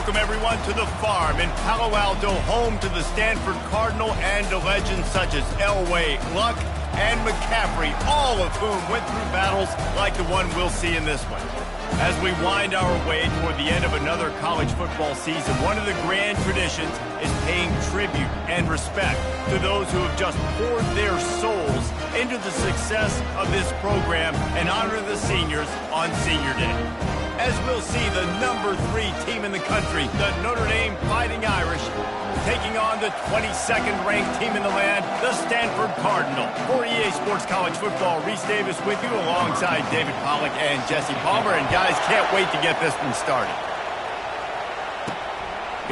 Welcome, everyone, to the Farm in Palo Alto, home to the Stanford Cardinal and to legends such as Elway, Luck, and McCaffrey, all of whom went through battles like the one we'll see in this one. As we wind our way toward the end of another college football season, one of the grand traditions is paying tribute and respect to those who have just poured their souls into the success of this program and honor the seniors on Senior Day. As we'll see the number 3 team in the country, the Notre Dame Fighting Irish, taking on the 22nd ranked team in the land, the Stanford Cardinal. For EA Sports College Football, Reese Davis with you alongside David Pollack and Jesse Palmer. And guys, can't wait to get this one started.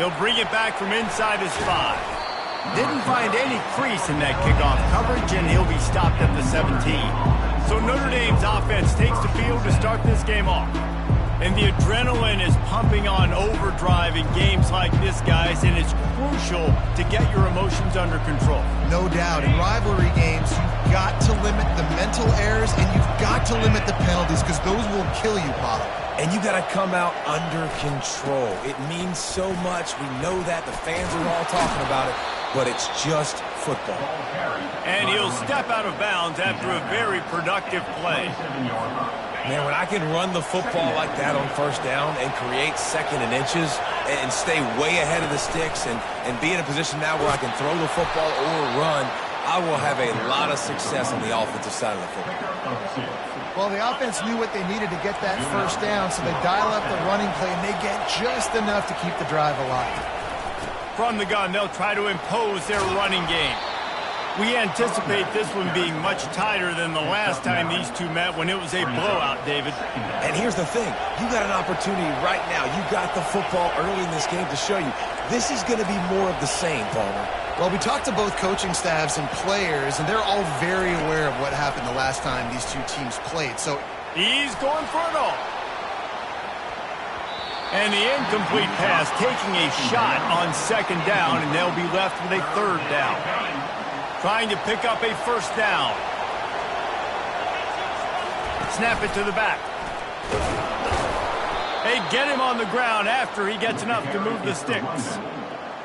He'll bring it back from inside his 5. Didn't find any crease in that kickoff coverage, and he'll be stopped at the 17. So Notre Dame's offense takes the field to start this game off. And the adrenaline is pumping on overdrive in games like this, guys, and it's crucial to get your emotions under control. No doubt. In rivalry games, you've got to limit the mental errors, and you've got to limit the penalties, because those will kill you, Pollard. And you got to come out under control. It means so much. We know that. The fans are all talking about it, but it's just football. And he'll step out of bounds after a very productive play. Man, when I can run the football like that on first down and create second and inches and stay way ahead of the sticks and be in a position now where I can throw the football or run, I will have a lot of success on the offensive side of the football. Well, the offense knew what they needed to get that first down, so they dial up the running play, and they get just enough to keep the drive alive. From the gun, they'll try to impose their running game. We anticipate this one being much tighter than the last time these two met when it was a blowout, David. And here's the thing. You got an opportunity right now. You got the football early in this game to show you. This is going to be more of the same, Palmer. Well, we talked to both coaching staffs and players, and they're all very aware of what happened the last time these two teams played. So he's going for it all. And the incomplete pass taking a shot on second down, and they'll be left with a third down. Trying to pick up a first down. Snap it to the back. They get him on the ground after he gets enough to move the sticks.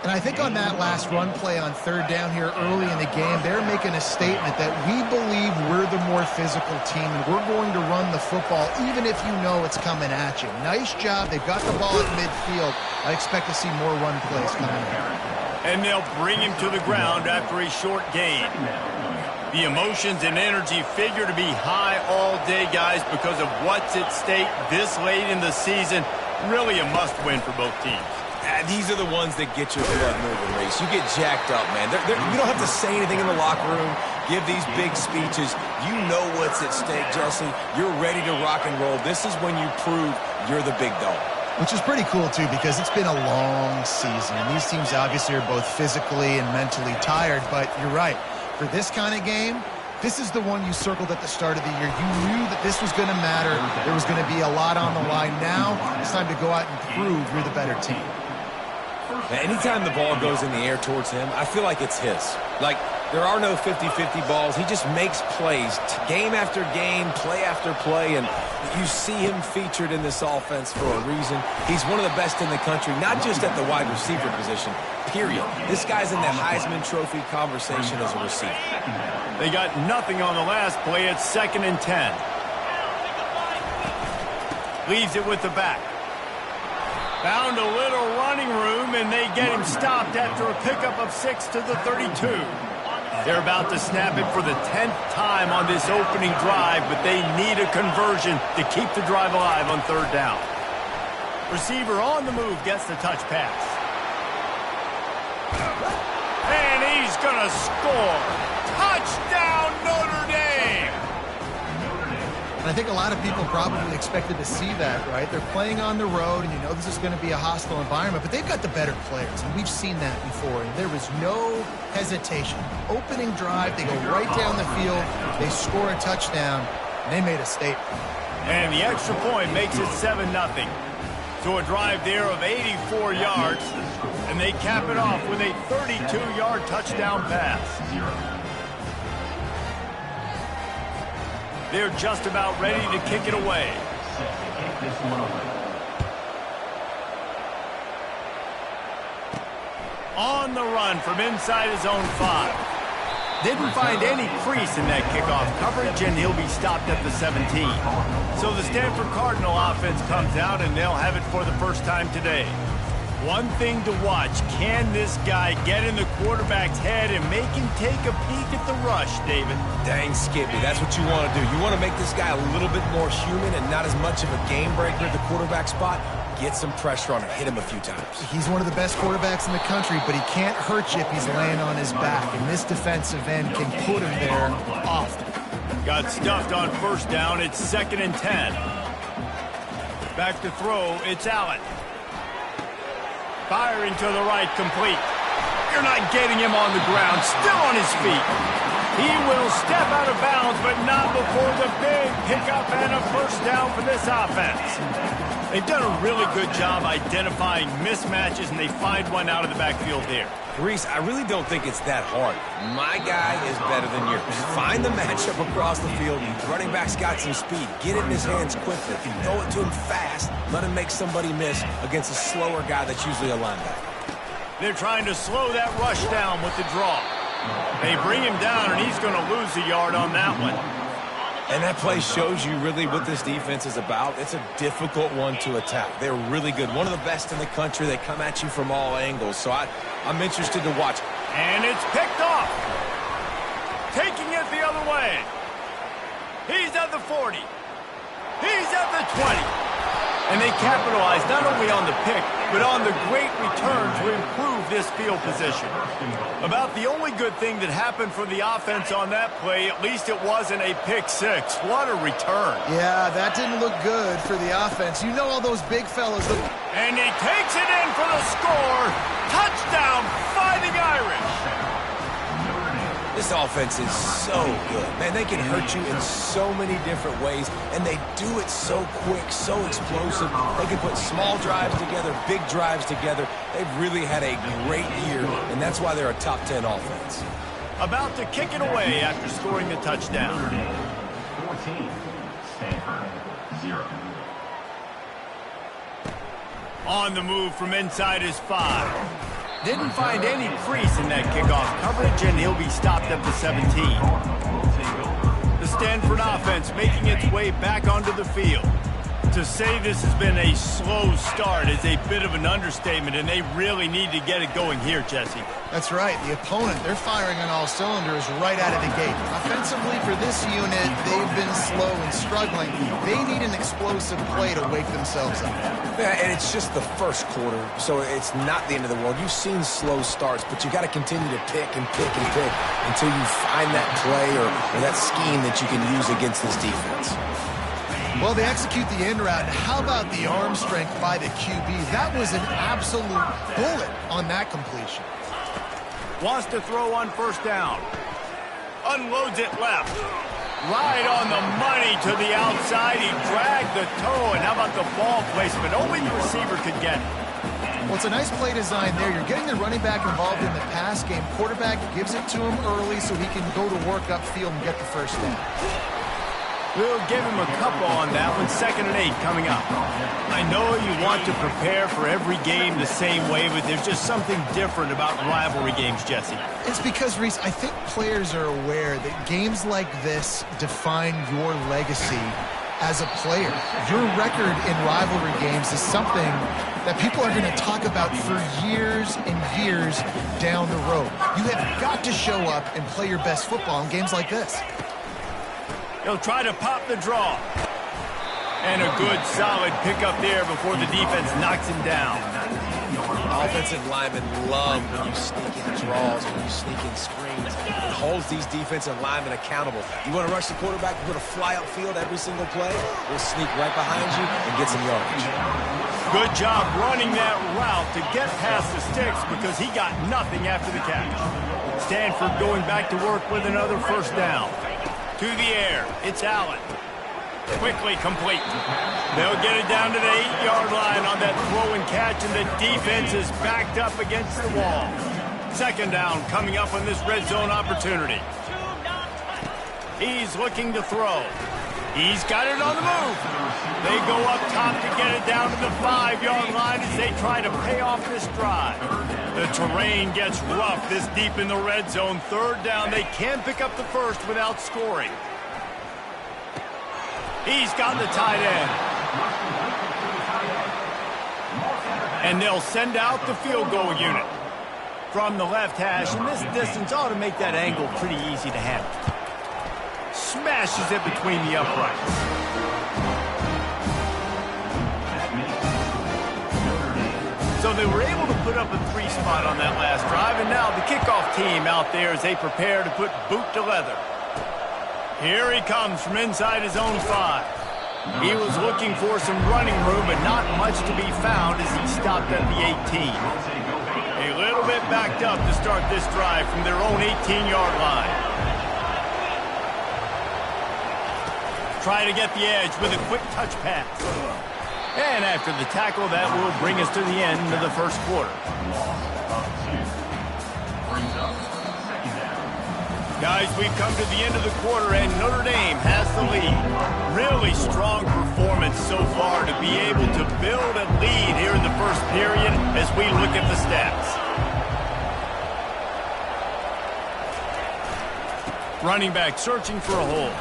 And I think on that last run play on third down here early in the game, they're making a statement that we believe we're the more physical team and we're going to run the football even if you know it's coming at you. Nice job. They've got the ball at midfield. I expect to see more run plays coming in. And they'll bring him to the ground after a short gain. The emotions and energy figure to be high all day, guys, because of what's at stake this late in the season. Really a must-win for both teams. These are the ones that get your blood moving, Reese. You get jacked up, man. You don't have to say anything in the locker room, give these big speeches. You know what's at stake, Jesse. You're ready to rock and roll. This is when you prove you're the big dog. Which is pretty cool, too, because it's been a long season. And these teams obviously are both physically and mentally tired. But you're right. For this kind of game, this is the one you circled at the start of the year. You knew that this was going to matter. There was going to be a lot on the line. Now it's time to go out and prove you're the better team. Now, anytime the ball goes in the air towards him, I feel like it's his. Like, there are no 50-50 balls. He just makes plays, game after game, play after play, and you see him featured in this offense for a reason. He's one of the best in the country, not just at the wide receiver position, period. This guy's in the Heisman Trophy conversation as a receiver. They got nothing on the last play. It's 2nd and 10. Leaves it with the back. Found a little running room, and they get him stopped after a pickup of 6 to the 32. They're about to snap it for the 10th time on this opening drive, but they need a conversion to keep the drive alive on third down. Receiver on the move gets the touch pass. And he's going to score. Touchdown, Notre Dame! I think a lot of people probably expected to see that, right? They're playing on the road, and you know this is going to be a hostile environment, but they've got the better players, and we've seen that before. And there was no hesitation. Opening drive, they go right down the field, they score a touchdown, and they made a statement. And the extra point makes it 7-0. So a drive there of 84 yards, and they cap it off with a 32-yard touchdown pass. They're just about ready to kick it away. On the run from inside his own 5. Didn't find any crease in that kickoff coverage, and he'll be stopped at the 17. So the Stanford Cardinal offense comes out, and they'll have it for the first time today. One thing to watch, can this guy get in the quarterback's head and make him take a peek at the rush, David? Dang, Skippy, that's what you want to do. You want to make this guy a little bit more human and not as much of a game breaker at the quarterback spot. Get some pressure on him, hit him a few times. He's one of the best quarterbacks in the country, but he can't hurt you if he's laying on his back, and this defensive end can put him there often. Got stuffed on first down. It's 2nd and 10. Back to throw. It's Allen. Firing to the right, complete. You're not getting him on the ground. Still on his feet. He will step out of bounds, but not before the big pickup and a first down for this offense. They've done a really good job identifying mismatches, and they find one out of the backfield there. Reese, I really don't think it's that hard. My guy is better than yours. Find the matchup across the field. Running back's got some speed. Get it in his hands quickly. Throw it to him fast. Let him make somebody miss against a slower guy that's usually a linebacker. They're trying to slow that rush down with the draw. They bring him down, and he's going to lose a yard on that one. And that play shows you really what this defense is about. It's a difficult one to attack. They're really good. One of the best in the country. They come at you from all angles. So I'm interested to watch. And it's picked off. Taking it the other way. He's at the 40. He's at the 20. And they capitalize not only on the pick, but on the great return to improve this field position. About the only good thing that happened for the offense on that play, at least it wasn't a pick six. What a return. Yeah, that didn't look good for the offense. You know all those big fellas. And he takes it in for the score. Touchdown, Fighting Irish. This offense is so good. Man, they can hurt you in so many different ways, and they do it so quick, so explosive. They can put small drives together, big drives together. They've really had a great year, and that's why they're a top 10 offense. About to kick it away after scoring the touchdown. 14, Stanford, 0. On the move from inside his 5. Didn't find any crease in that kickoff coverage, and he'll be stopped at the 17. The Stanford offense making its way back onto the field. To say this has been a slow start is a bit of an understatement, and they really need to get it going here, Jesse. That's right. The opponent, they're firing on all cylinders right out of the gate. Offensively, for this unit, they've been slow and struggling. They need an explosive play to wake themselves up. Yeah, and it's just the first quarter, so it's not the end of the world. You've seen slow starts, but you got to continue to pick and pick and pick until you find that play or that scheme that you can use against this defense. Well, they execute the in route. How about the arm strength by the QB? That was an absolute bullet on that completion. Wants to throw on first down. Unloads it left. Right on the money to the outside. He dragged the toe, and how about the ball placement? Only the receiver could get it. Well, it's a nice play design there. You're getting the running back involved in the pass game. Quarterback gives it to him early so he can go to work upfield and get the first down. We'll give him a couple on that one. 2nd and 8 coming up. I know you want to prepare for every game the same way, but there's just something different about rivalry games, Jesse. It's because, Reese, I think players are aware that games like this define your legacy as a player. Your record in rivalry games is something that people are going to talk about for years and years down the road. You have got to show up and play your best football in games like this. He'll try to pop the draw. And a good, solid pickup there before the defense knocks him down. Offensive linemen love when you sneak in draws, when you sneak in screens. It holds these defensive linemen accountable. You want to rush the quarterback, you want to fly upfield every single play, we'll sneak right behind you and get some yardage. Good job running that route to get past the sticks because he got nothing after the catch. Stanford going back to work with another first down. To the air, it's Allen. Quickly complete. They'll get it down to the 8-yard line on that throw and catch, and the defense is backed up against the wall. 2nd down coming up on this red zone opportunity. He's looking to throw. He's got it on the move. They go up top to get it down to the 5-yard line as they try to pay off this drive. The terrain gets rough this deep in the red zone. Third down, they can pick up the first without scoring. He's got the tight end. And they'll send out the field goal unit. From the left hash, and this distance ought to make that angle pretty easy to handle. Smashes it between the uprights. So they were able to put up a 3-spot on that last drive, and now the kickoff team out there as they prepare to put boot to leather. Here he comes from inside his own 5. He was looking for some running room, but not much to be found as he stopped at the 18. A little bit backed up to start this drive from their own 18-yard line. Try to get the edge with a quick touch pass. And after the tackle, that will bring us to the end of the first quarter. Guys, we've come to the end of the quarter, and Notre Dame has the lead. Really strong performance so far to be able to build a lead here in the first period as we look at the stats. Running back searching for a hole.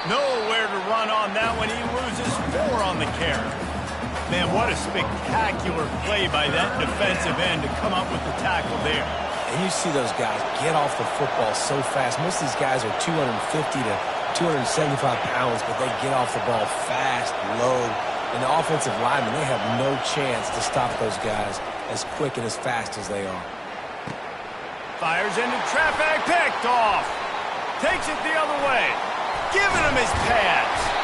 Nowhere to run on that one. He loses 4 on the carry. Man, what a spectacular play by that defensive end to come up with the tackle there. And you see those guys get off the football so fast. Most of these guys are 250 to 275 pounds, but they get off the ball fast, low. And the offensive linemen, they have no chance to stop those guys as quick and as fast as they are. Fires into traffic, picked off. Takes it the other way. Giving him his pads.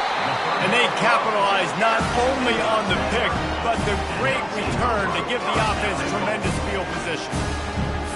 And they capitalize not only on the pick, but the great return to give the offense tremendous field position.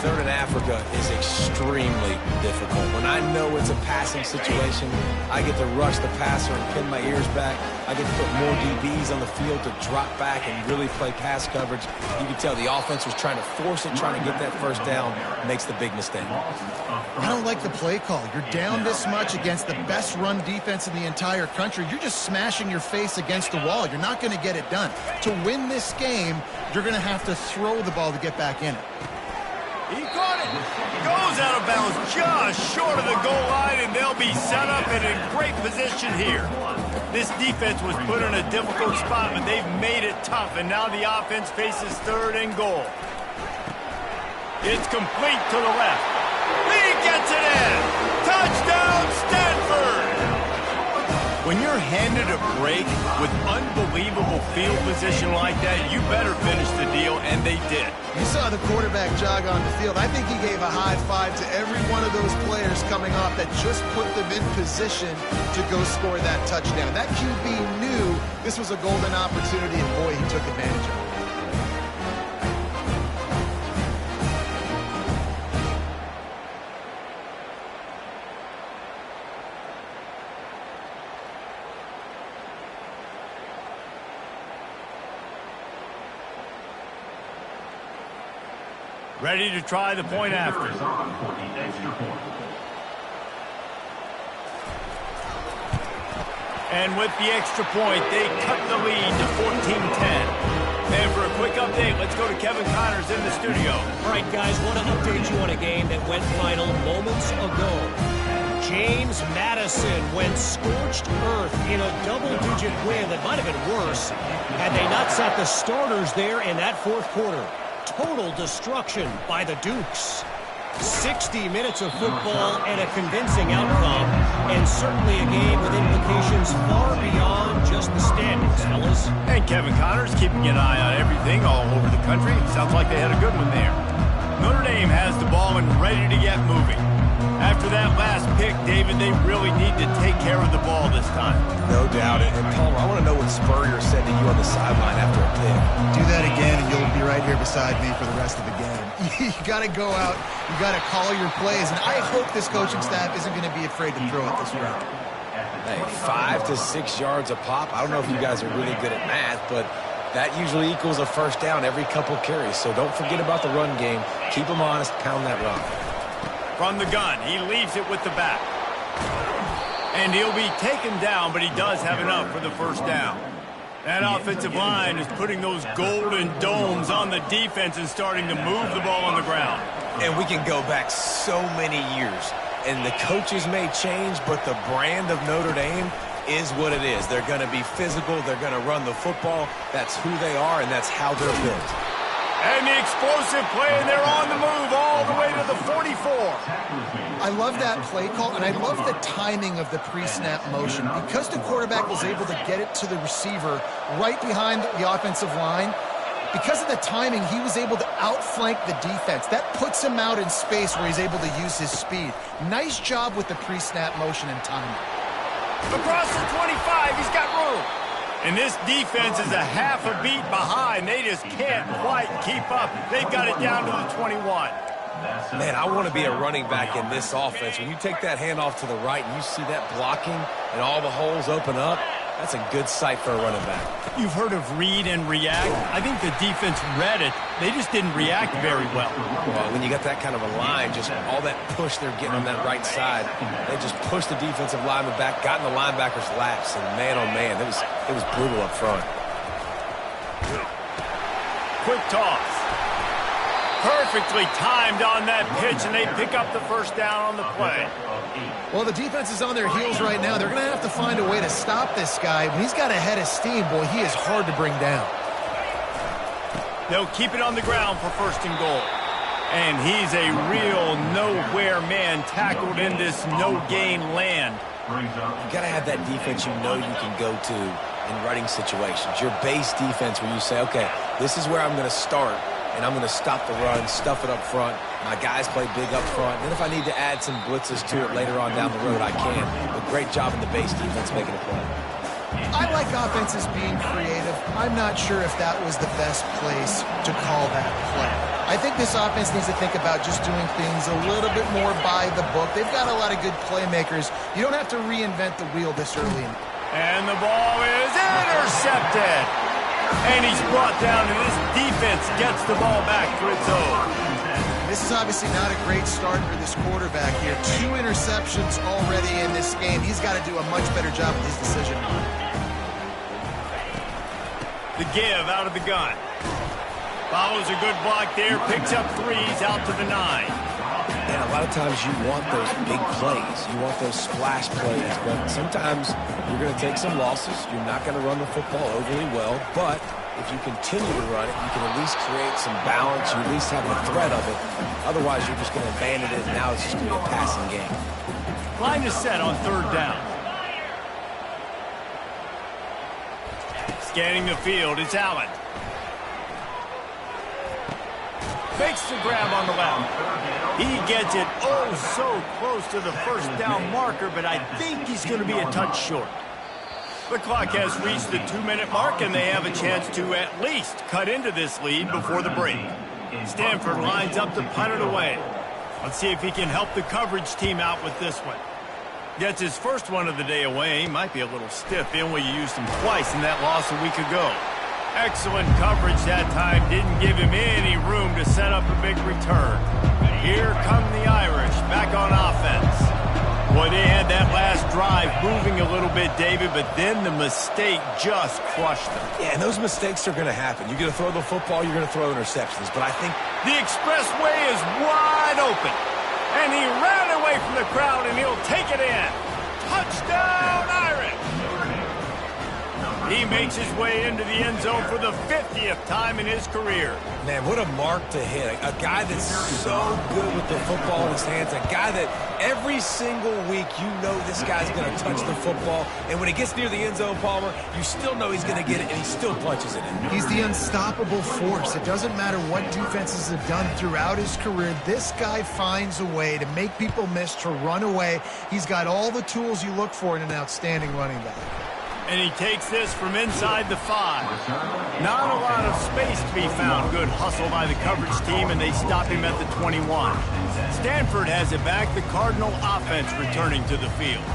Third in Africa is extremely difficult. When I know it's a passing situation, I get to rush the passer and pin my ears back. I get to put more DBs on the field to drop back and really play pass coverage. You can tell the offense was trying to force it, trying to get that first down, makes the big mistake. I don't like the play call. You're down this much against the best run defense in the entire country. You're just smashing your face against the wall. You're not going to get it done. To win this game, you're going to have to throw the ball to get back in it. He caught it. Goes out of bounds just short of the goal line, and they'll be set up in a great position here. This defense was put in a difficult spot, but they've made it tough, and now the offense faces third and goal. It's complete to the left. He gets it in. Touchdown, Stanford. When you're handed a break with unbelievable field position like that, you better finish the deal, and they did. You saw the quarterback jog on the field. I think he gave a high five to every one of those players coming off that just put them in position to go score that touchdown. That QB knew this was a golden opportunity, and boy, he took advantage of it. Ready to try the point after. And with the extra point, they cut the lead to 14-10. And for a quick update, let's go to Kevin Connors in the studio. All right, guys, want to update you on a game that went final moments ago. James Madison went scorched earth in a double-digit win that might have been worse had they not sat the starters there in that fourth quarter. Total destruction by the Dukes. 60 minutes of football and a convincing outcome, and certainly a game with implications far beyond just the standings, fellas. And Kevin Connors keeping an eye on everything all over the country. Sounds like they had a good one there. Notre Dame has the ball and ready to get moving. After that last pick, David, they really need to take care of the ball this time. No doubt. And Palmer, I want to know what Spurrier said to you on the sideline after a pick. Do that again, and you'll be right here beside me for the rest of the game. You got to go out. You got to call your plays. And I hope this coaching staff isn't going to be afraid to throw it this route. Hey, 5 to 6 yards a pop. I don't know if you guys are really good at math, but that usually equals a first down every couple carries. So don't forget about the run game. Keep them honest. Pound that rock. From the gun, he leaves it with the back. And he'll be taken down, but he does have enough for the first down. That offensive line is putting those golden domes on the defense and starting to move the ball on the ground. And we can go back so many years. And the coaches may change, but the brand of Notre Dame is what it is. They're going to be physical. They're going to run the football. That's who they are, and that's how they're built. And the explosive play, and they're on the move all the way to the 44. I love that play call, and I love the timing of the pre-snap motion. Because the quarterback was able to get it to the receiver right behind the offensive line, because of the timing, he was able to outflank the defense. That puts him out in space where he's able to use his speed. Nice job with the pre-snap motion and timing. Across the 25, he's got room. And this defense is a half a beat behind. They just can't quite keep up. They've got it down to the 21. Man, I want to be a running back in this offense. When you take that handoff to the right and you see that blocking and all the holes open up, that's a good sight for a running back. You've heard of read and react. I think the defense read it. They just didn't react very well. Well, when you got that kind of a line, just all that push they're getting on that right side, they just pushed the defensive lineman back, got in the linebacker's laps, and man, oh man, it was brutal up front. Quick toss. Perfectly timed on that pitch, and they pick up the first down on the play. Well, the defense is on their heels right now. They're going to have to find a way to stop this guy. When he's got a head of steam, boy, he is hard to bring down. They'll keep it on the ground for first and goal. And he's a real nowhere man tackled in this no-gain land. You got to have that defense you know you can go to in running situations. Your base defense where you say, okay, this is where I'm going to start. And I'm going to stop the run, stuff it up front. My guys play big up front. And then if I need to add some blitzes to it later on down the road, I can. But great job in the base defense making a play. I like offenses being creative. I'm not sure if that was the best place to call that play. I think this offense needs to think about just doing things a little bit more by the book. They've got a lot of good playmakers. You don't have to reinvent the wheel this early. And the ball is intercepted. And he's brought down, and this defense gets the ball back for its own. This is obviously not a great start for this quarterback here. 2 interceptions already in this game. He's got to do a much better job with his decision. The give out of the gun. Follows a good block there, picks up 3s out to the 9. And a lot of times you want those big plays. You want those splash plays. But sometimes you're going to take some losses. You're not going to run the football overly well. But if you continue to run it, you can at least create some balance. You at least have the threat of it. Otherwise, you're just going to abandon it, and now it's just going to be a passing game. Line is set on 3rd down. Scanning the field, it's Allen. Fakes the grab on the left. He gets it so close to the first down marker, but I think he's going to be a touch short. The clock has reached the 2-minute mark, and they have a chance to at least cut into this lead before the break. Stanford lines up to punt it away. Let's see if he can help the coverage team out with this one. Gets his first one of the day away. Might be a little stiff in where you used him twice in that loss a week ago. Excellent coverage that time. Didn't give him any room to set up a big return. Here come the Irish back on offense. Boy, they had that last drive moving a little bit, David, but then the mistake just crushed them. Yeah, and those mistakes are going to happen. You're going to throw the football, you're going to throw interceptions. But I think the expressway is wide open. And he ran away from the crowd, and he'll take it in. Touchdown, Irish! He makes his way into the end zone for the 50th time in his career. Man, what a mark to hit. A guy that's so good with the football in his hands. A guy that every single week you know this guy's going to touch the football. And when it gets near the end zone, Palmer, you still know he's going to get it, and he still punches it in. He's the unstoppable force. It doesn't matter what defenses have done throughout his career. This guy finds a way to make people miss, to run away. He's got all the tools you look for in an outstanding running back. And he takes this from inside the 5. Not a lot of space to be found. Good hustle by the coverage team, and they stop him at the 21. Stanford has it back. The Cardinal offense returning to the field.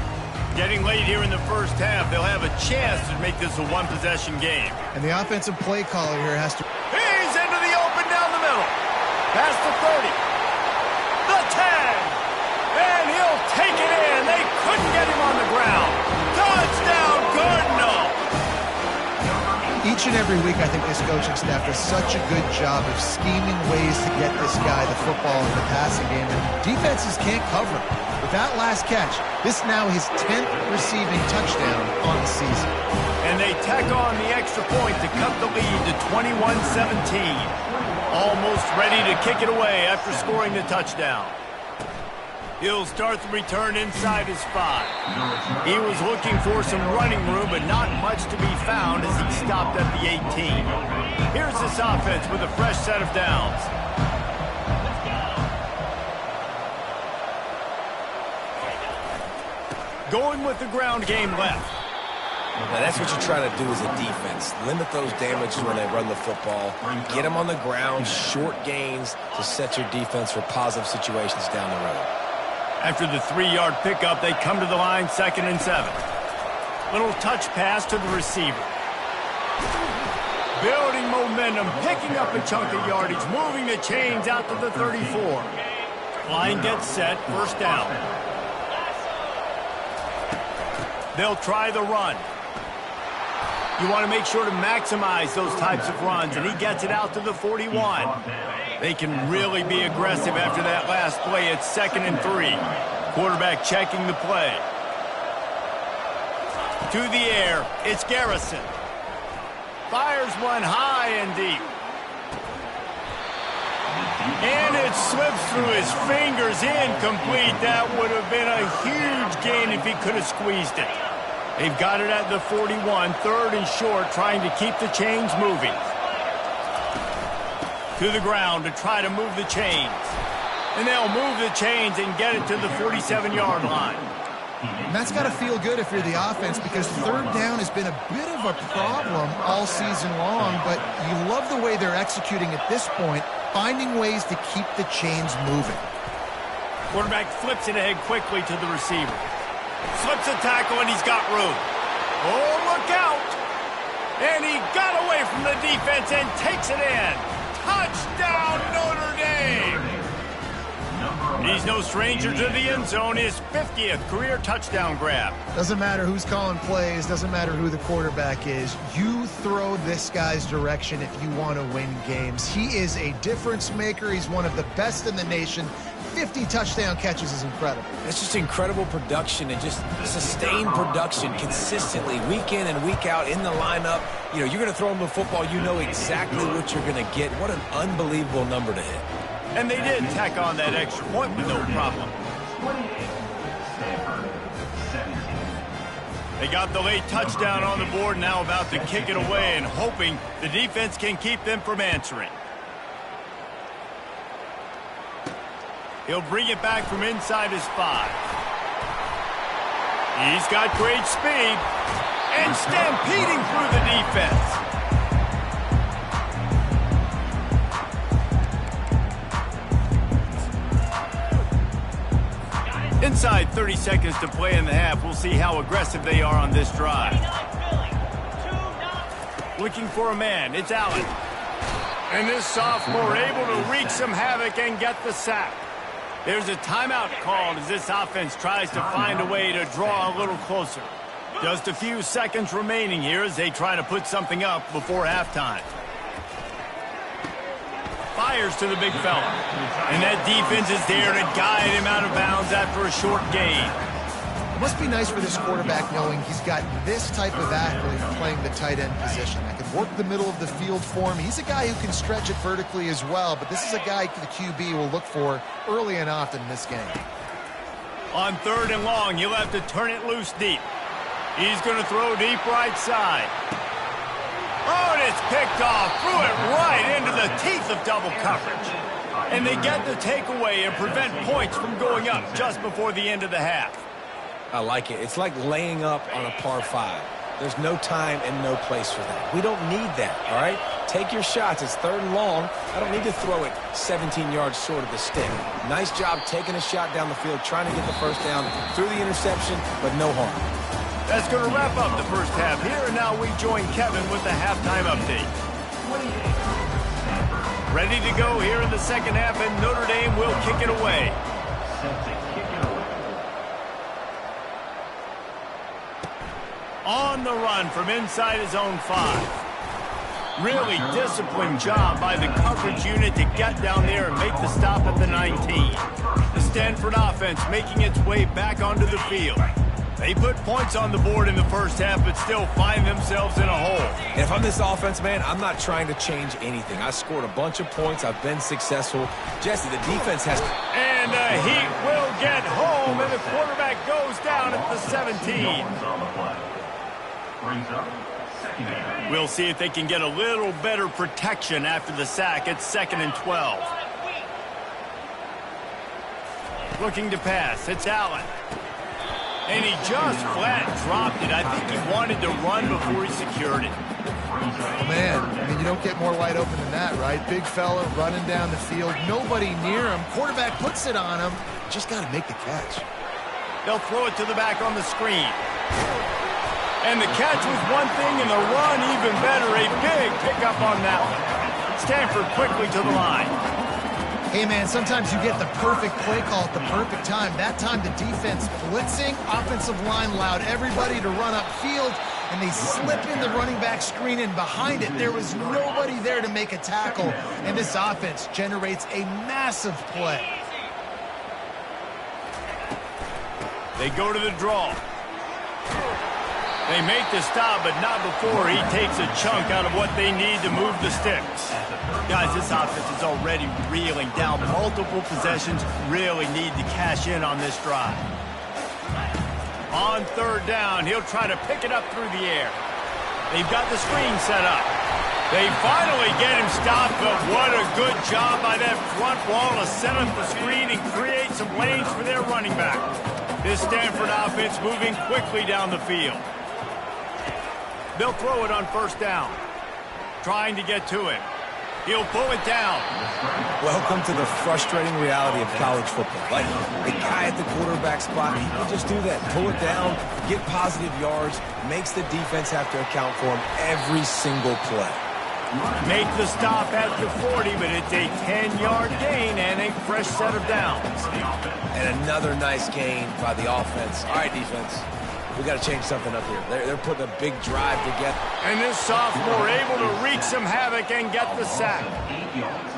Getting late here in the first half, they'll have a chance to make this a one-possession game. And the offensive play caller here has to... He's into the open down the middle. Past the 30. The 10. And he'll take it in. They couldn't get him on the ground. Touchdown, Cardinal. Each and every week, I think this coaching staff does such a good job of scheming ways to get this guy the football in the passing game, and defenses can't cover him. With that last catch, this now his 10th receiving touchdown on the season. And they tack on the extra point to cut the lead to 21-17. Almost ready to kick it away after scoring the touchdown. He'll start the return inside his 5. He was looking for some running room, but not much to be found as he stopped at the 18. Here's this offense with a fresh set of downs. Going with the ground game left. Now that's what you try to do as a defense. Limit those damages when they run the football. Get them on the ground, short gains to set your defense for positive situations down the road. After the 3-yard pickup, they come to the line 2nd and 7. Little touch pass to the receiver. Building momentum, picking up a chunk of yardage, moving the chains out to the 34. Line gets set, first down. They'll try the run. You want to make sure to maximize those types of runs, and he gets it out to the 41. They can really be aggressive after that last play. It's 2nd and 3. Quarterback checking the play. To the air, it's Garrison. Fires one high and deep. And it slips through his fingers, incomplete. That would have been a huge gain if he could have squeezed it. They've got it at the 41, 3rd and short, trying to keep the chains moving. To the ground to try to move the chains. And they'll move the chains and get it to the 47-yard line. And that's got to feel good if you're the offense, because 3rd down has been a bit of a problem all season long, but you love the way they're executing at this point, finding ways to keep the chains moving. Quarterback flips it ahead quickly to the receiver. Slips a tackle, and he's got room. Oh, look out! And he got away from the defense and takes it in. Touchdown, Notre Dame! He's no stranger to the end zone. His 50th career touchdown grab. Doesn't matter who's calling plays, doesn't matter who the quarterback is. You throw this guy's direction if you want to win games. He is a difference maker. He's one of the best in the nation. 50 touchdown catches is incredible. It's just incredible production and just sustained production consistently week in and week out in the lineup. You know, you're going to throw him the football, you know exactly what you're going to get. What an unbelievable number to hit. And they did tack on that extra point with no problem. They got the late touchdown on the board, now about to kick it away and hoping the defense can keep them from answering. He'll bring it back from inside his 5. He's got great speed and stampeding through the defense. Inside 30 seconds to play in the half. We'll see how aggressive they are on this drive. Looking for a man. It's Allen. And this sophomore able to wreak some havoc and get the sack. There's a timeout called as this offense tries to find a way to draw a little closer. Just a few seconds remaining here as they try to put something up before halftime. Fires to the big fella. And that defense is there to guide him out of bounds after a short gain. It must be nice for this quarterback knowing he's got this type of athlete playing the tight end position. That can work the middle of the field for him. He's a guy who can stretch it vertically as well, but this is a guy the QB will look for early and often in this game. On 3rd and long, he'll have to turn it loose deep. He's going to throw deep right side. Oh, and it's picked off. Threw it right into the teeth of double coverage. And they get the takeaway and prevent points from going up just before the end of the half. I like it. It's like laying up on a par 5. There's no time and no place for that. We don't need that, all right? Take your shots. It's 3rd and long. I don't need to throw it 17 yards short of the stick. Nice job taking a shot down the field, trying to get the first down through the interception, but no harm. That's going to wrap up the first half here, and now we join Kevin with the halftime update. Ready to go here in the second half, and Notre Dame will kick it away. On the run from inside his own 5. Really disciplined job by the coverage unit to get down there and make the stop at the 19. The Stanford offense making its way back onto the field. They put points on the board in the first half, but still find themselves in a hole. And if I'm this offense, man, I'm not trying to change anything. I scored a bunch of points. I've been successful. Jesse, the defense has to... And the Heat will get home, and the quarterback goes down at the 17. We'll see if they can get a little better protection after the sack. It's 2nd and 12. Looking to pass. It's Allen. And he just flat dropped it. I think he wanted to run before he secured it. Oh, man, I mean, you don't get more wide open than that, right? Big fella running down the field. Nobody near him. Quarterback puts it on him. Just got to make the catch. They'll throw it to the back on the screen. And the catch was one thing, and the run even better. A big pickup on that one. Stanford quickly to the line. Hey, man, sometimes you get the perfect play call at the perfect time. That time the defense blitzing, offensive line allowed everybody to run upfield, and they slip in the running back screen, and behind it there was nobody there to make a tackle, and this offense generates a massive play. They go to the draw. They make the stop, but not before he takes a chunk out of what they need to move the sticks. Guys, this offense is already reeling down. Multiple possessions, really need to cash in on this drive. On 3rd down, he'll try to pick it up through the air. They've got the screen set up. They finally get him stopped, but what a good job by that front wall to set up the screen and create some lanes for their running back. This Stanford offense moving quickly down the field. They'll throw it on 1st down. Trying to get to him. He'll pull it down. Welcome to the frustrating reality of college football. Like, the guy at the quarterback spot, he can just do that. Pull it down, get positive yards, makes the defense have to account for him every single play. Make the stop at the 40, but it's a 10-yard gain and a fresh set of downs. And another nice gain by the offense. All right, defense. We got to change something up here. They're putting a big drive together. And this sophomore able to wreak some havoc and get the sack.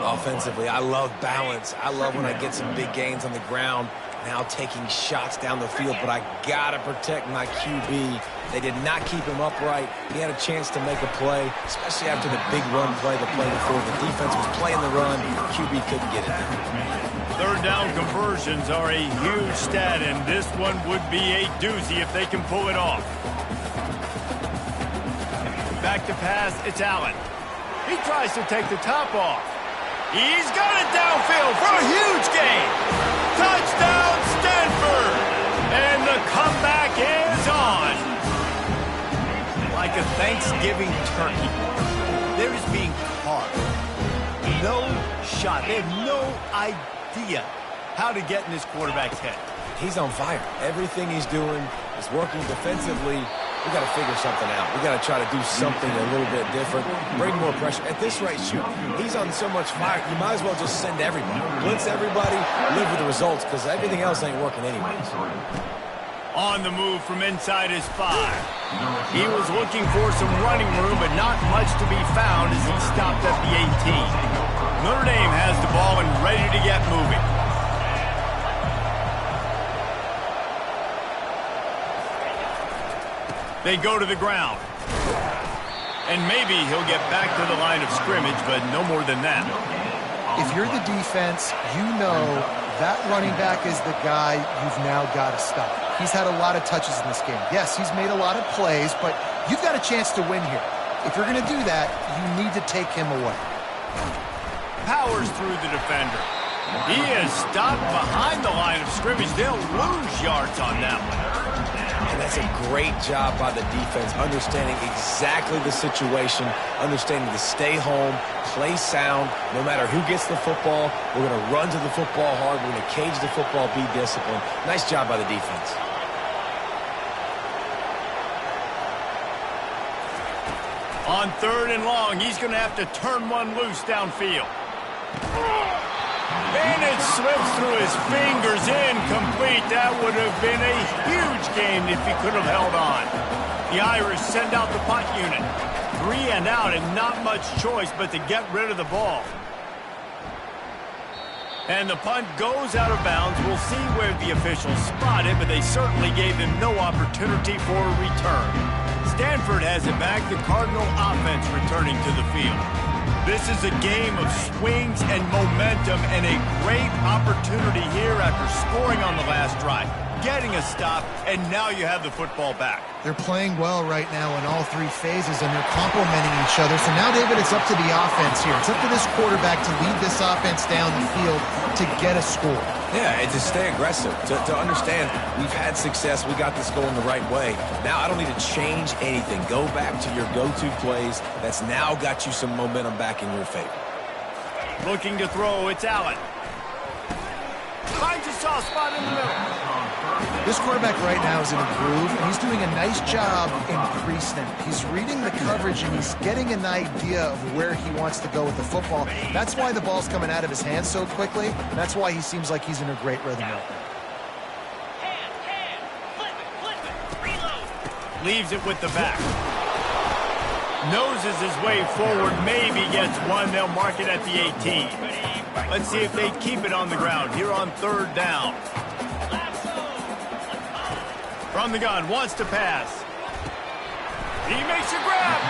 Offensively, I love balance. I love when I get some big gains on the ground, now taking shots down the field, but I got to protect my QB. They did not keep him upright. He had a chance to make a play, especially after the big run play the play before. The defense was playing the run. QB couldn't get it there. 3rd down conversions are a huge stat, and this one would be a doozy if they can pull it off. Back to pass, it's Allen. He tries to take the top off. He's got it downfield for a huge gain. Touchdown, Stanford! And the comeback is on. Like a Thanksgiving turkey, they're just being carved. No shot. They have no idea how to get in this quarterback's head. He's on fire. Everything he's doing is working defensively. We got to figure something out. We got to try to do something a little bit different. Bring more pressure. At this rate, shoot, he's on so much fire, you might as well just send everybody. Blitz everybody, live with the results, because everything else ain't working anyways. On the move from inside his 5. He was looking for some running room, but not much to be found as he stopped at the 18. Notre Dame has the ball and ready to get moving. They go to the ground. And maybe he'll get back to the line of scrimmage, but no more than that. If you're the defense, you know that running back is the guy you've now got to stop. He's had a lot of touches in this game. Yes, he's made a lot of plays, but you've got a chance to win here. If you're going to do that, you need to take him away. Powers through the defender. He is stopped behind the line of scrimmage. They'll lose yards on that one. And that's a great job by the defense, understanding exactly the situation, understanding to stay home, play sound. No matter who gets the football, we're going to run to the football hard. We're going to cage the football, be disciplined. Nice job by the defense. On 3rd and long, he's going to have to turn one loose downfield. And it slips through his fingers, incomplete. That would have been a huge game if he could have held on. The Irish send out the punt unit. 3 and out and not much choice but to get rid of the ball. And the punt goes out of bounds. We'll see where the officials spot it, but they certainly gave him no opportunity for a return. Stanford has it back. The Cardinal offense returning to the field. This is a game of swings and momentum and a great opportunity here after scoring on the last drive, getting a stop, and now you have the football back. They're playing well right now in all three phases, and they're complementing each other. So now, David, it's up to the offense here. It's up to this quarterback to lead this offense down the field to get a score. Yeah, and to stay aggressive, to understand we've had success, we got this going the right way. Now I don't need to change anything. Go back to your go-to plays. That's now got you some momentum back in your favor. Looking to throw, it's Allen. Finds a soft spot in the middle. This quarterback right now is in a groove, and he's doing a nice job in pre-snap. He's reading the coverage, and he's getting an idea of where he wants to go with the football. That's why the ball's coming out of his hands so quickly, and that's why he seems like he's in a great rhythm right now. Leaves it with the back. Noses his way forward, maybe gets one. They'll mark it at the 18. Let's see if they keep it on the ground here on 3rd down. From the gun, wants to pass. He makes a grab.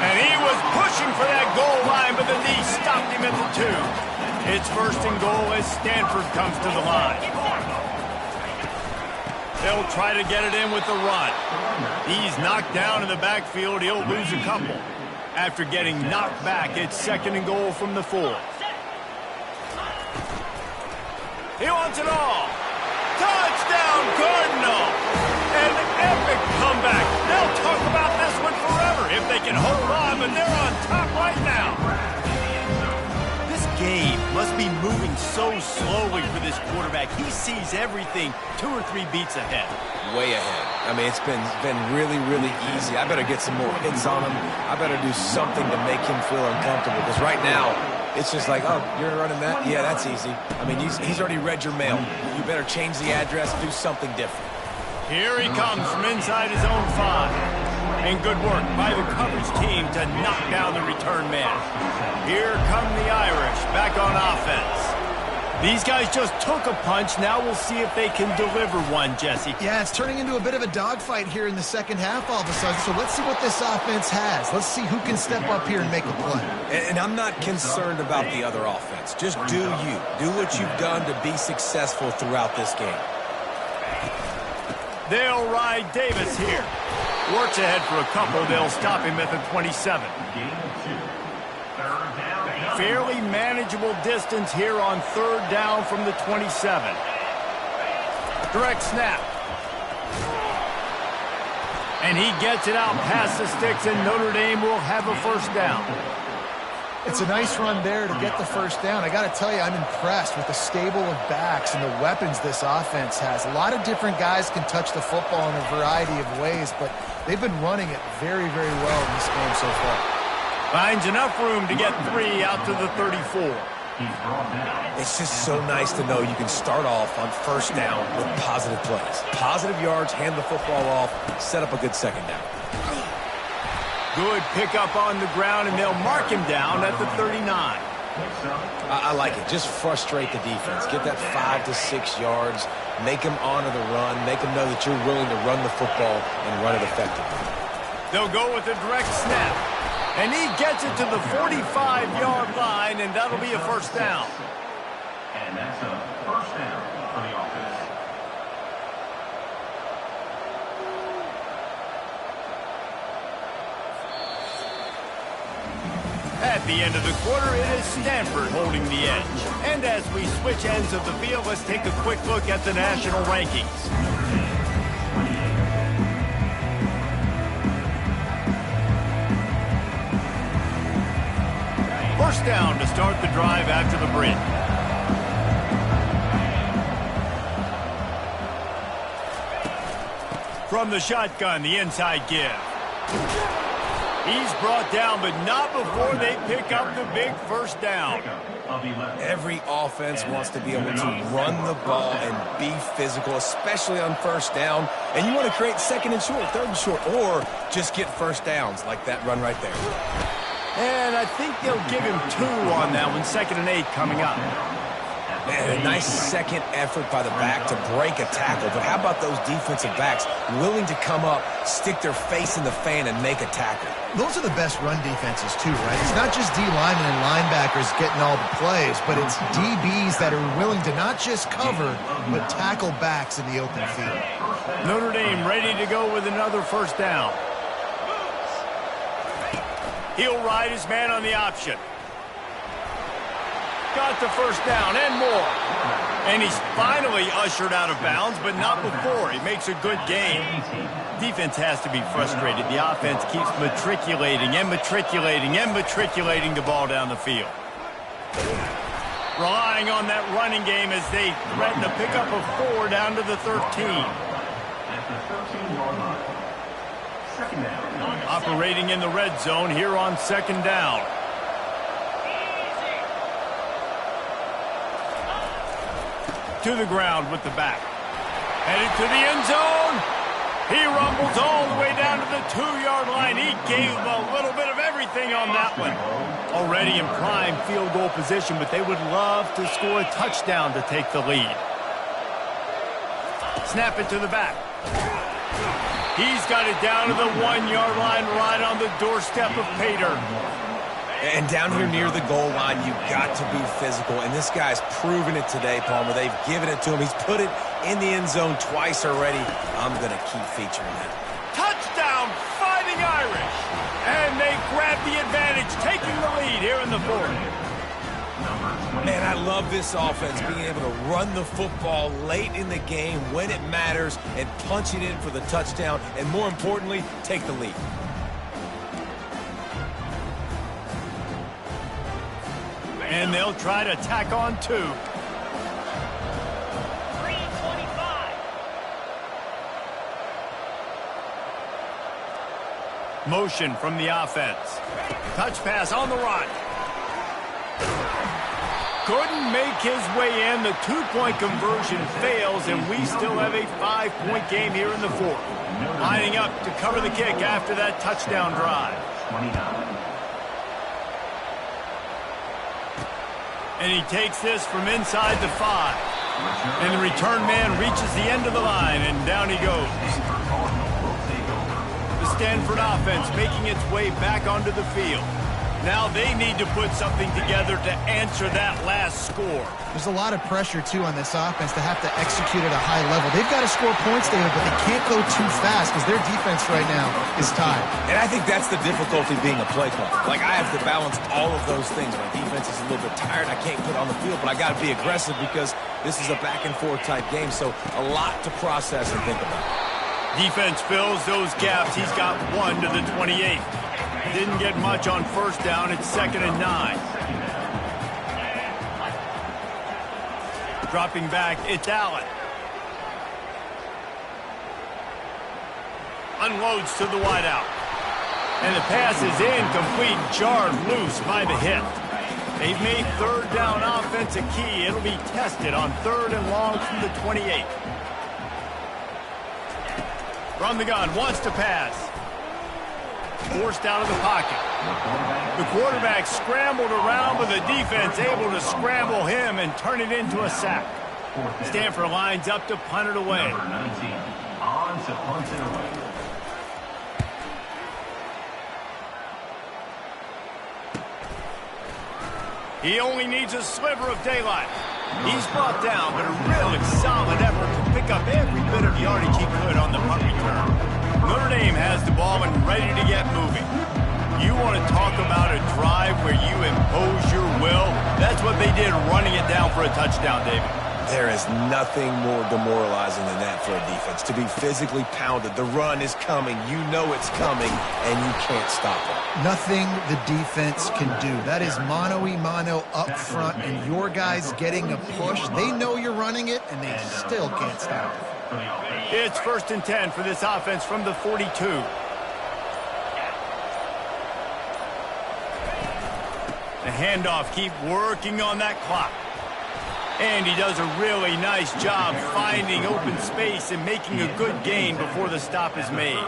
And he was pushing for that goal line, but the knee stopped him at the 2. It's 1st and goal as Stanford comes to the line. They'll try to get it in with the run. He's knocked down in the backfield. He'll lose a couple. After getting knocked back, it's 2nd and goal from the 4. He wants it all. Touchdown, Cardinal! An epic comeback. They'll talk about this one forever if they can hold on, but they're on top right now. This game must be moving so slowly for this quarterback. He sees everything 2 or 3 beats ahead. Way ahead. I mean, it's been really, really easy. I better get some more hits on him. I better do something to make him feel uncomfortable, because right now, it's just like, oh, you're running that? Yeah, that's easy. I mean, he's already read your mail. You better change the address, do something different. Here he comes from inside his own 5. And good work by the coverage team to knock down the return man. Here come the Irish back on offense. These guys just took a punch. Now we'll see if they can deliver one, Jesse. Yeah, it's turning into a bit of a dogfight here in the second half all of a sudden. So let's see what this offense has. Let's see who can step up here and make a play. And I'm not concerned about the other offense. Just do you. Do what you've done to be successful throughout this game. They'll ride Davis here. Works ahead for a couple. They'll stop him at the 27. Fairly manageable distance here on 3rd down from the 27. Direct snap. And he gets it out past the sticks, and Notre Dame will have a 1st down. It's a nice run there to get the 1st down. I got to tell you, I'm impressed with the stable of backs and the weapons this offense has. A lot of different guys can touch the football in a variety of ways, but they've been running it very, very well in this game so far. Finds enough room to get 3 out to the 34. It's just so nice to know you can start off on 1st down with positive plays. Positive yards, hand the football off, set up a good 2nd down. Good pickup on the ground, and they'll mark him down at the 39. I like it. Just frustrate the defense. Get that 5 to 6 yards. Make them honor the run. Make them know that you're willing to run the football and run it effectively. They'll go with a direct snap. And he gets it to the 45-yard line, and that'll be a 1st down. And that's a 1st down for the offense. At the end of the quarter, it is Stanford holding the edge. And as we switch ends of the field, let's take a quick look at the national rankings. First down to start the drive after the bridge. From the shotgun, the inside give. He's brought down, but not before they pick up the big 1st down. of 11. Every offense wants to be able to run the ball and be physical, especially on first down. And you want to create second and short, third and short, or just get first downs like that run right there. And I think they'll give him 2 on that one. 2nd and 8 coming up. Man, a nice second effort by the back to break a tackle. But how about those defensive backs willing to come up, stick their face in the fan, and make a tackle? Those are the best run defenses, too, right? It's not just D linemen and linebackers getting all the plays, but it's DBs that are willing to not just cover, but tackle backs in the open field. Notre Dame ready to go with another first down. He'll ride his man on the option. Got the first down and more. And he's finally ushered out of bounds, but not before. He makes a good gain. Defense has to be frustrated. The offense keeps matriculating and matriculating and matriculating the ball down the field. Relying on that running game as they threaten to pick up a 4 down to the 13. At the 13-yard line. Second down. Operating in the red zone here on second down. To the ground with the back. Headed to the end zone. He rumbles all the way down to the 2-yard line. He gave a little bit of everything on that one. Already in prime field goal position, but they would love to score a touchdown to take the lead. Snap it to the back. He's got it down to the 1-yard line, right on the doorstep of Pater. And down here near the goal line, you've got to be physical. And this guy's proven it today, Palmer. They've given it to him. He's put it in the end zone twice already. I'm going to keep featuring that. Touchdown, Fighting Irish. And they grab the advantage, taking the lead here in the 4th. Man, I love this offense, being able to run the football late in the game when it matters and punch it in for the touchdown. And more importantly, take the lead. And they'll try to tack on 2. 3:25. Motion from the offense. Touch pass on the run. Couldn't make his way in. The 2-point conversion fails, and we still have a 5-point game here in the 4th. Lining up to cover the kick after that touchdown drive. 29. And he takes this from inside the 5. And the return man reaches the end of the line, and down he goes. The Stanford offense making its way back onto the field. Now they need to put something together to answer that last score. There's a lot of pressure, too, on this offense to have to execute at a high level. They've got to score points, David, but they can't go too fast because their defense right now is tired. And I think that's the difficulty being a play caller. Like, I have to balance all of those things. My defense is a little bit tired. I can't put on the field, but I got to be aggressive because this is a back-and-forth type game, so a lot to process and think about. Defense fills those gaps. He's got 1 to the 28. Didn't get much on first down. It's 2nd and 9. Dropping back, it's Allen. Unloads to the wideout. And the pass is incomplete, jarred loose by the hit. They've made third down offense a key. It'll be tested on 3rd and long from the 28. From the gun, wants to pass. Forced out of the pocket. The quarterback scrambled around, but the defense able to scramble him and turn it into a sack. Stanford lines up to punt it away. Number 19 on to punt it away. He only needs a sliver of daylight. He's brought down, but a really solid effort to pick up every bit of yardage he could on the punt return. Notre Dame has the ball and ready to get moving. You want to talk about a drive where you impose your will? That's what they did, running it down for a touchdown, David. There is nothing more demoralizing than that for a defense. To be physically pounded. The run is coming. You know it's coming, and you can't stop it. Nothing the defense can do. That is mano-a-mano up front, and your guys getting a push. They know you're running it, and they still can't stop it. It's 1st and 10 for this offense from the 42. The handoff, keep working on that clock. And he does a really nice job finding open space and making a good gain before the stop is made.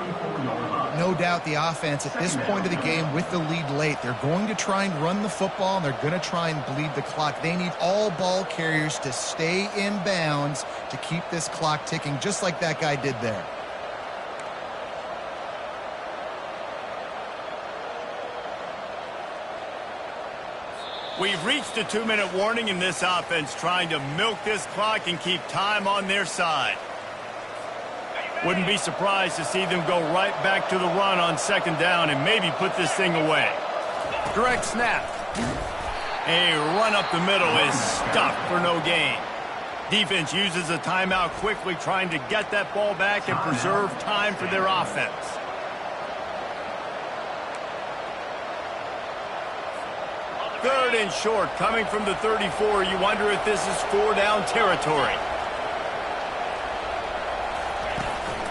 No doubt the offense at this point of the game with the lead late, they're going to try and run the football, and they're going to try and bleed the clock. They need all ball carriers to stay in bounds to keep this clock ticking, just like that guy did there. We've reached a 2-minute warning in this offense, trying to milk this clock and keep time on their side. Wouldn't be surprised to see them go right back to the run on 2nd down and maybe put this thing away. Direct snap. A run up the middle is stuffed for no gain. Defense uses a timeout quickly, trying to get that ball back and preserve time for their offense. Third and short, coming from the 34. You wonder if this is 4-down territory.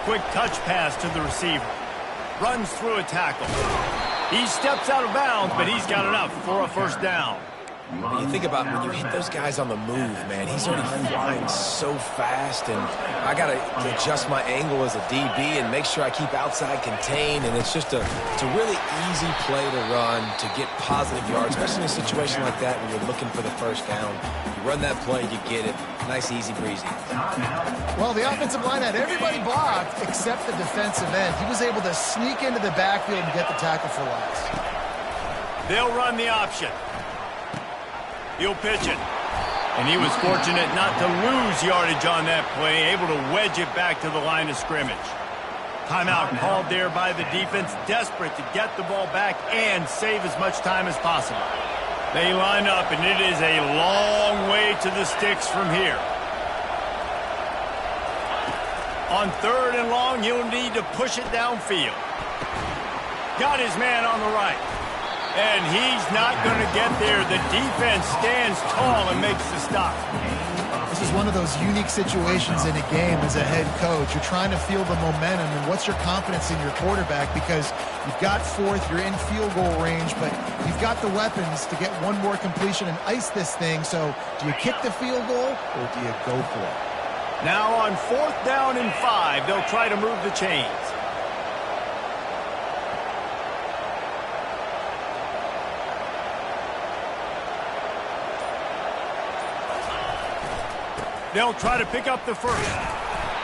Quick touch pass to the receiver. Runs through a tackle. He steps out of bounds, but he's got enough for a 1st down. You think about when you hit those guys on the move, man, he's already flying so fast, and I got to adjust my angle as a DB and make sure I keep outside contained, and it's a really easy play to run to get positive yards, especially in a situation like that when you're looking for the 1st down. You run that play, you get it. Nice, easy breezy. Well, the offensive line had everybody blocked except the defensive end. He was able to sneak into the backfield and get the tackle for loss. They'll run the option. He'll pitch it. And he was fortunate not to lose yardage on that play, able to wedge it back to the line of scrimmage. Timeout called there by the defense, desperate to get the ball back and save as much time as possible. They line up, and it is a long way to the sticks from here. On 3rd and long, he'll need to push it downfield. Got his man on the right. And he's not going to get there. The defense stands tall and makes the stop. This is one of those unique situations in a game as a head coach. You're trying to feel the momentum, and what's your confidence in your quarterback? Because you've got 4th, you're in field goal range, but you've got the weapons to get one more completion and ice this thing. So do you kick the field goal or do you go for it? Now on 4th down and 5, they'll try to move the chains. They'll try to pick up the 1st.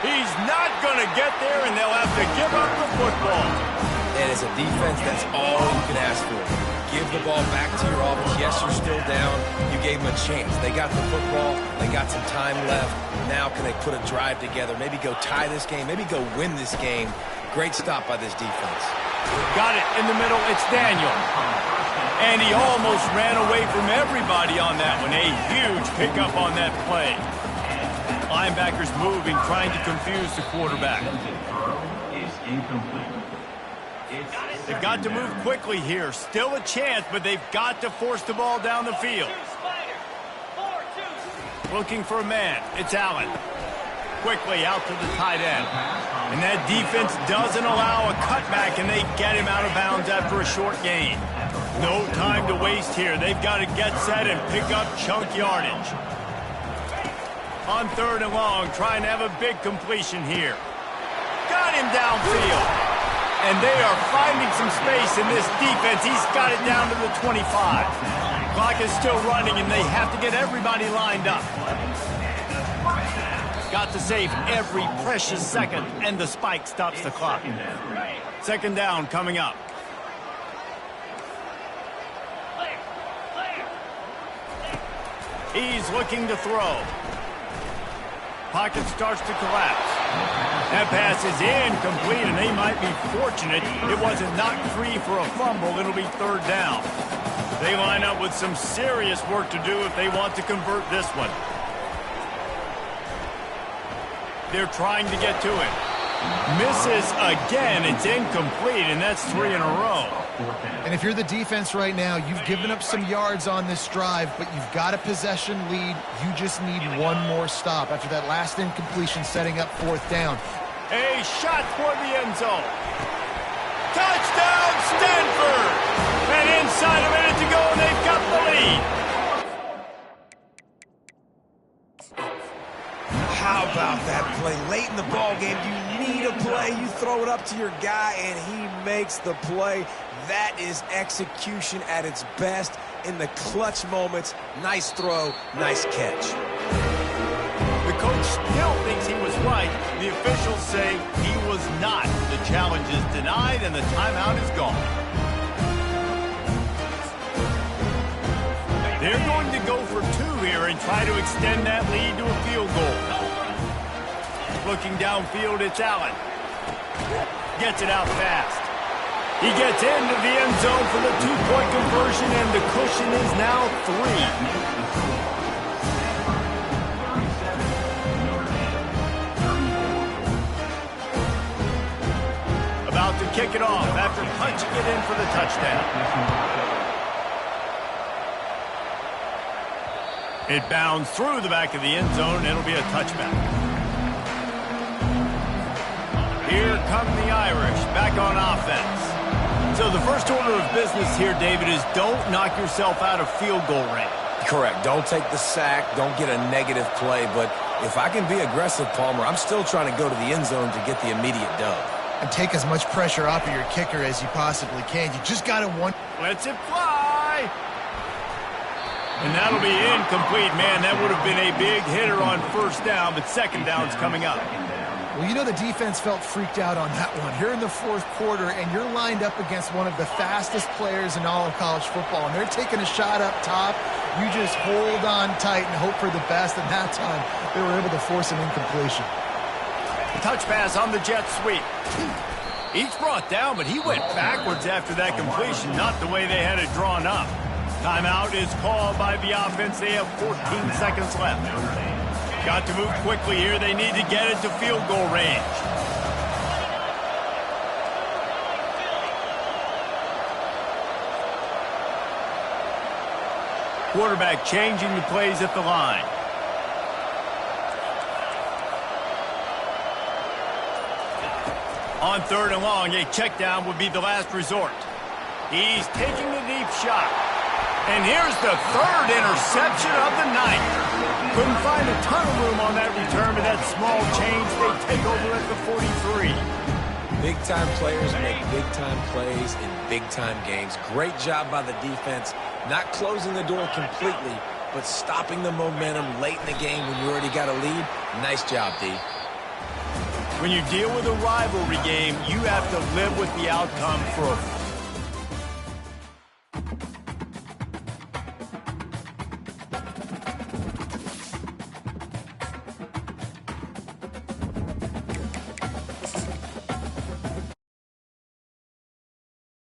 He's not going to get there, and they'll have to give up the football. And as a defense, that's all you can ask for. Give the ball back to your offense. Yes, you're still down. You gave them a chance. They got the football. They got some time left. Now can they put a drive together? Maybe go tie this game. Maybe go win this game. Great stop by this defense. Got it in the middle. It's Daniel. And he almost ran away from everybody on that one. A huge pickup on that play. Linebackers moving, trying to confuse the quarterback. They've got to move quickly here. Still a chance, but they've got to force the ball down the field. Looking for a man. It's Allen. Quickly out to the tight end. And that defense doesn't allow a cutback, and they get him out of bounds after a short gain. No time to waste here. They've got to get set and pick up chunk yardage. On 3rd and long, trying to have a big completion here. Got him downfield. And they are finding some space in this defense. He's got it down to the 25. Clock is still running, and they have to get everybody lined up. Got to save every precious second, and the spike stops the clock. 2nd down coming up. He's looking to throw. Pocket starts to collapse. That pass is incomplete, and they might be fortunate it wasn't knocked free for a fumble. It'll be 3rd down. They line up with some serious work to do if they want to convert this one. They're trying to get to it. Misses again. It's incomplete, and that's 3 in a row. And if you're the defense right now, you've given up some yards on this drive, but you've got a possession lead. You just need one more stop after that last incompletion, setting up 4th down. A shot for the end zone. Touchdown, Stanford! And inside a minute to go, and they've got the lead. How about that play? Late in the ball game, you need a play. You throw it up to your guy, and he makes the play. That is execution at its best in the clutch moments. Nice throw, nice catch. The coach still thinks he was right. The officials say he was not. The challenge is denied, and the timeout is gone. They're going to go for two here and try to extend that lead to a field goal. Looking downfield, it's Allen. Gets it out fast. He gets into the end zone for the two-point conversion, and the cushion is now 3. About to kick it off after punching it in for the touchdown. It bounds through the back of the end zone, and it'll be a touchback. Here come the Irish back on offense. So the first order of business here, David, is don't knock yourself out of field goal range. Correct. Don't take the sack. Don't get a negative play. But if I can be aggressive, Palmer, I'm still trying to go to the end zone to get the immediate dub. And take as much pressure off of your kicker as you possibly can. You just got to want... Lets it fly. And that'll be incomplete. Man, that would have been a big hitter on first down, but second down's coming up. Well, you know the defense felt freaked out on that one. You're in the fourth quarter, and you're lined up against one of the fastest players in all of college football, and they're taking a shot up top. You just hold on tight and hope for the best, and that time they were able to force an incompletion. Touch pass on the jet sweep. Each brought down, but he went backwards after that completion, not the way they had it drawn up. Timeout is called by the offense. They have 14 seconds left. Got to move quickly here. They need to get it to field goal range. Quarterback changing the plays at the line. On third and long, a check down would be the last resort. He's taking the deep shot. And here's the third interception of the night. Couldn't find a ton of room on that return, but that small change, they take over at the 43. Big-time players make big-time plays in big-time games. Great job by the defense, not closing the door completely, but stopping the momentum late in the game when you already got a lead. Nice job, D. When you deal with a rivalry game, you have to live with the outcome for a